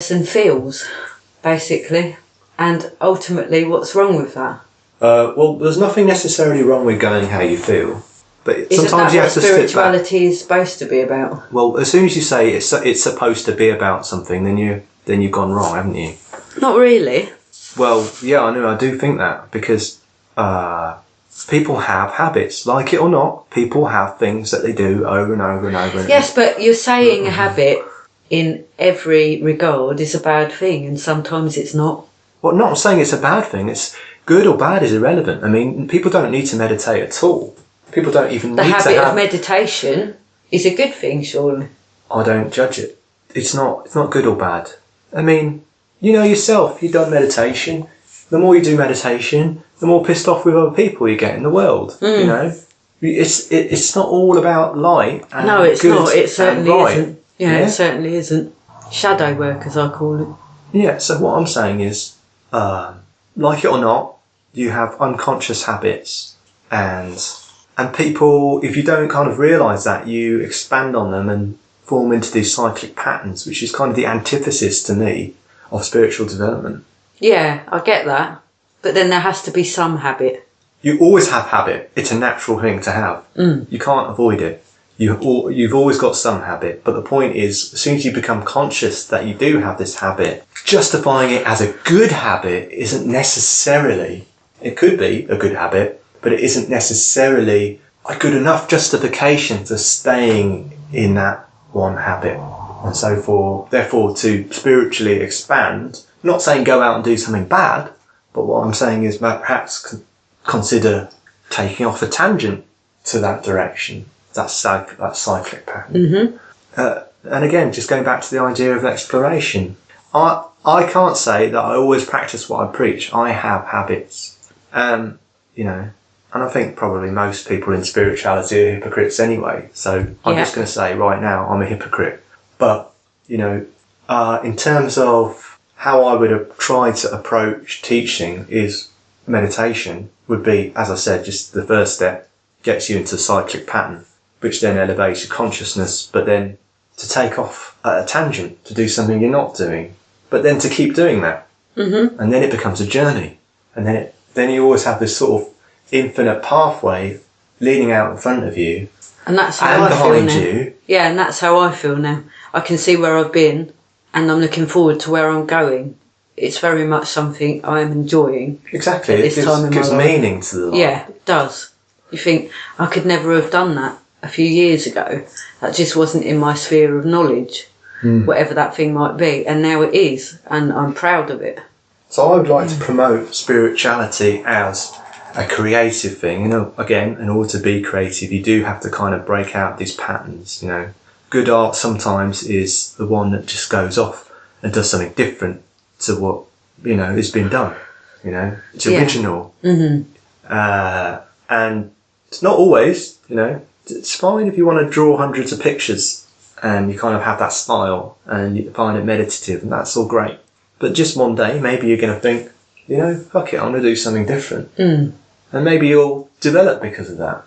and feels, basically. And ultimately, what's wrong with that? Well, there's nothing necessarily wrong with going how you feel, but Isn't sometimes that you what have to step back. spirituality is supposed to be about? Well, as soon as you say it's supposed to be about something, then you've gone wrong, haven't you? Not really. Well, yeah, I do think that, because people have habits, like it or not. People have things that they do over and over and over. Yes, but you're saying a habit in every regard is a bad thing, and sometimes it's not. Well, not saying it's a bad thing. It's good or bad is irrelevant. I mean, people don't need to meditate at all. People don't even The need to have... habit of meditation is a good thing, surely. I don't judge it. It's not good or bad. I mean, you know yourself, you've done meditation. The more you do meditation, the more pissed off with other people you get in the world. You know, it's not all about light. And no, it's good not. It certainly and right. isn't. Yeah, it certainly isn't. Shadow work, as I call it. Yeah. So what I'm saying is, like it or not, you have unconscious habits, and people, if you don't kind of realise that, you expand on them and form into these cyclic patterns, which is kind of the antithesis to me of spiritual development. Yeah, I get that. But then there has to be some habit. You always have habit. It's a natural thing to have. You can't avoid it. You've always got some habit. But the point is, as soon as you become conscious that you do have this habit, justifying it as a good habit isn't necessarily... It could be a good habit, but it isn't necessarily a good enough justification for staying in that one habit. And so therefore, to spiritually expand, not saying go out and do something bad, but what I'm saying is perhaps consider taking off a tangent to that direction, that cyclic pattern. And again, just going back to the idea of exploration, I can't say that I always practice what I preach. I have habits. You know, and I think probably most people in spirituality are hypocrites anyway. So I'm just going to say right now, I'm a hypocrite. But, you know, in terms of how I would have tried to approach teaching, is meditation would be, as I said, just the first step gets you into a cyclic pattern, which then elevates your consciousness, but then to take off at a tangent, to do something you're not doing, but then to keep doing that. And then it becomes a journey. And then you always have this sort of infinite pathway leading out in front of you. And that's how I feel now. You. Yeah, and that's how I feel now. I can see where I've been, and I'm looking forward to where I'm going. It's very much something I am enjoying. Exactly. At this time in my life. Gives meaning to the life. Yeah, it does. You think, I could never have done that a few years ago. That just wasn't in my sphere of knowledge, whatever that thing might be. And now it is, and I'm proud of it. So I would like to promote spirituality as a creative thing. You know, again, in order to be creative, you do have to kind of break out these patterns. You know, good art sometimes is the one that just goes off and does something different to what, you know, has been done. You know, it's original. And it's not always, you know, it's fine if you want to draw hundreds of pictures and you kind of have that style and you find it meditative, and that's all great. But just one day, maybe you're going to think, you know, fuck it, I'm going to do something different. And maybe you'll develop because of that.